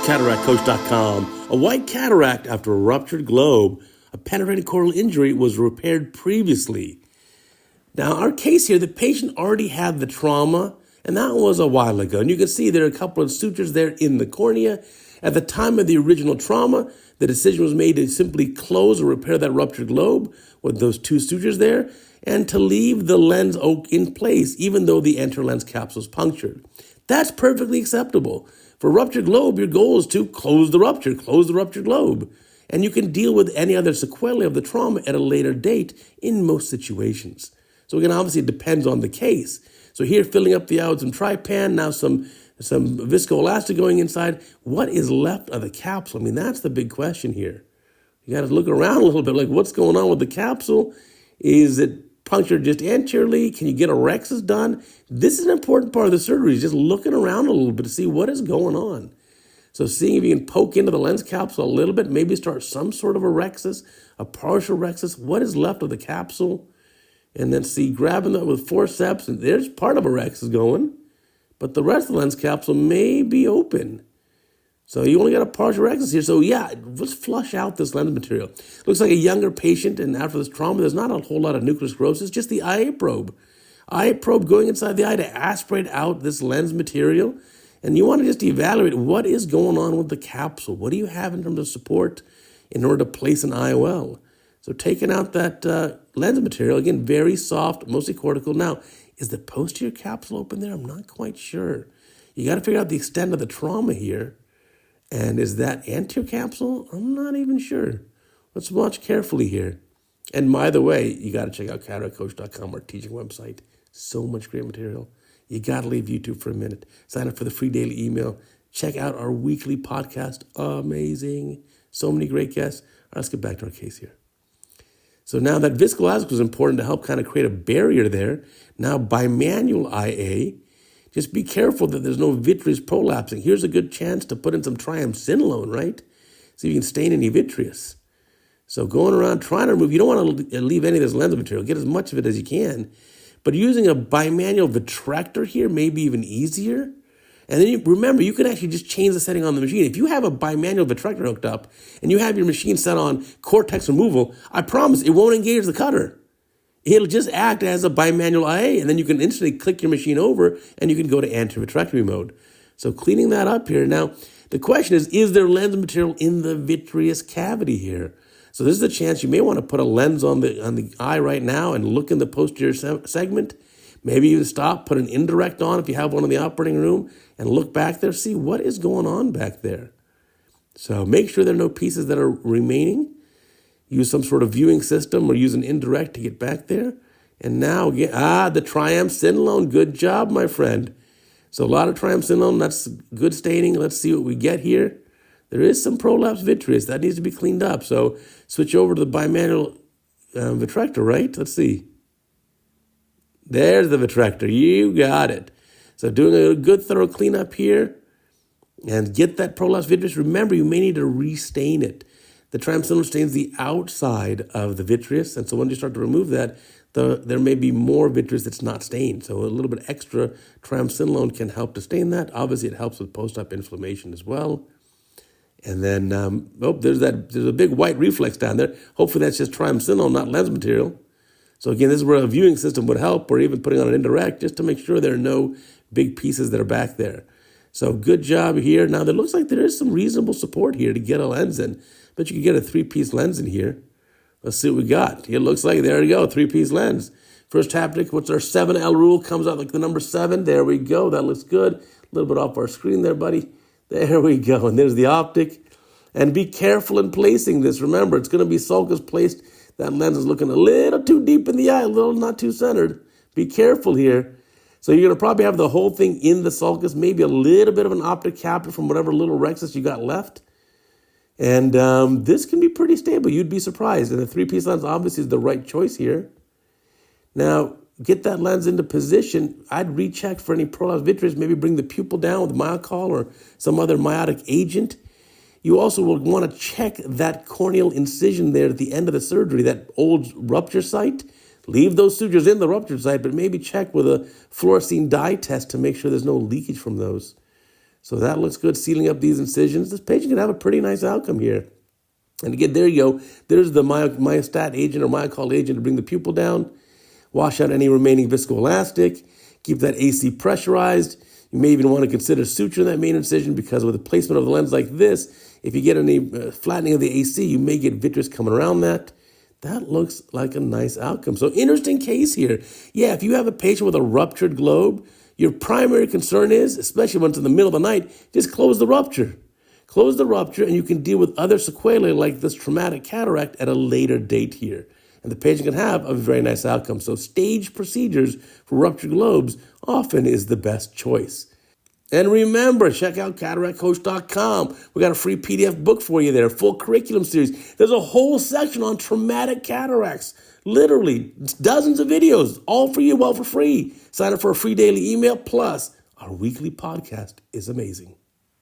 CataractCoach.com. A white cataract after a ruptured globe. A penetrating corneal injury was repaired previously. Now, our case here, the patient already had the trauma, and that was a while ago. And you can see there are a couple of sutures there in the cornea. At the time of the original trauma, the decision was made to simply close or repair that ruptured globe with those two sutures there, and to leave the lens in place, even though the anterior lens capsule is punctured. That's perfectly acceptable. For a ruptured globe, your goal is to close the ruptured globe. And you can deal with any other sequelae of the trauma at a later date in most situations. So again, obviously it depends on the case. So here, filling up the eye with some trypan, now some viscoelastic going inside. What is left of the capsule? I mean, that's the big question here. You got to look around a little bit, like what's going on with the capsule? Is it punctured just anteriorly? Can you get a rhexis done? This is an important part of the surgery, just looking around a little bit to see what is going on. So seeing if you can poke into the lens capsule a little bit, maybe start some sort of a rhexis, a partial rhexis, what is left of the capsule, and then see, grabbing that with forceps, and there's part of a rhexis going, but the rest of the lens capsule may be open. So you only got a partial rhexis here. So yeah, let's flush out this lens material. Looks like a younger patient, and after this trauma, there's not a whole lot of nuclear sclerosis, just the IA probe. IA probe going inside the eye to aspirate out this lens material. And you want to just evaluate what is going on with the capsule. What do you have in terms of support in order to place an IOL? So taking out that lens material, again, very soft, mostly cortical. Now, is the posterior capsule open there? I'm not quite sure. You got to figure out the extent of the trauma here. And is that anterior capsule? I'm not even sure. Let's watch carefully here. And by the way, you got to check out CataractCoach.com, our teaching website. So much great material. You got to leave YouTube for a minute. Sign up for the free daily email. Check out our weekly podcast. Amazing. So many great guests. All right, let's get back to our case here. So now that viscoelastic was important to help kind of create a barrier there. Now bimanual IA, just be careful that there's no vitreous prolapsing. Here's a good chance to put in some triamcinolone, right? See if you can stain any vitreous. So going around trying to remove, you don't want to leave any of this lens material. Get as much of it as you can. But using a bimanual vitrector here may be even easier. And then remember, you can actually just change the setting on the machine. If you have a bimanual vitrector hooked up and you have your machine set on cortex removal, I promise it won't engage the cutter. It'll just act as a bimanual IA, and then you can instantly click your machine over and you can go to anterior vitrectomy mode. So cleaning that up here. Now, the question is there lens material in the vitreous cavity here? So this is a chance you may want to put a lens on the eye right now and look in the posterior segment. Maybe even stop, put an indirect on if you have one in the operating room, and look back there, see what is going on back there. So make sure there are no pieces that are remaining. Use some sort of viewing system or use an indirect to get back there. And now, the triamcinolone. Good job, my friend. So a lot of triamcinolone, that's good staining. Let's see what we get here. There is some prolapse vitreous. That needs to be cleaned up. So switch over to the bimanual vitrector, right? Let's see. There's the vitrector. You got it. So doing a good thorough cleanup here and get that prolapse vitreous. Remember, you may need to restain it. The triamcinolone stains the outside of the vitreous. And so when you start to remove that, there may be more vitreous that's not stained. So a little bit extra triamcinolone can help to stain that. Obviously, it helps with post-op inflammation as well. And then, there's a big white reflex down there. Hopefully that's just triamcinolone, not lens material. So again, this is where a viewing system would help, or even putting on an indirect, just to make sure there are no big pieces that are back there. So good job here. Now, there looks like there is some reasonable support here to get a lens in. Bet you could get a 3-piece lens in here. Let's see what we got. It looks like, there we go, 3-piece lens. First haptic, what's our 7L rule? Comes out like the number 7. There we go. That looks good. A little bit off our screen there, buddy. There we go. And there's the optic. And be careful in placing this. Remember, it's going to be sulcus placed. That lens is looking a little too deep in the eye, a little not too centered. Be careful here. So you're going to probably have the whole thing in the sulcus, maybe a little bit of an optic capture from whatever little rhexis you got left. And this can be pretty stable. You'd be surprised. And the 3-piece lens obviously is the right choice here. Now, get that lens into position. I'd recheck for any prolapse vitreous, maybe bring the pupil down with Myocol or some other miotic agent. You also will want to check that corneal incision there at the end of the surgery, that old rupture site. Leave those sutures in the ruptured site, but maybe check with a fluorescein dye test to make sure there's no leakage from those. So that looks good, sealing up these incisions. This patient can have a pretty nice outcome here. And again, there you go. There's the myostat agent or myocol agent to bring the pupil down. Wash out any remaining viscoelastic. Keep that AC pressurized. You may even want to consider suturing that main incision because with the placement of the lens like this, if you get any flattening of the AC, you may get vitreous coming around that. That looks like a nice outcome. So interesting case here. Yeah, if you have a patient with a ruptured globe, your primary concern is, especially when it's in the middle of the night, just close the rupture. Close the rupture and you can deal with other sequelae like this traumatic cataract at a later date here. And the patient can have a very nice outcome. So staged procedures for ruptured globes often is the best choice. And remember, check out CataractCoach.com. We got a free PDF book for you there, full curriculum series. There's a whole section on traumatic cataracts. Literally, dozens of videos, all for you, all for free. Sign up for a free daily email. Plus, our weekly podcast is amazing.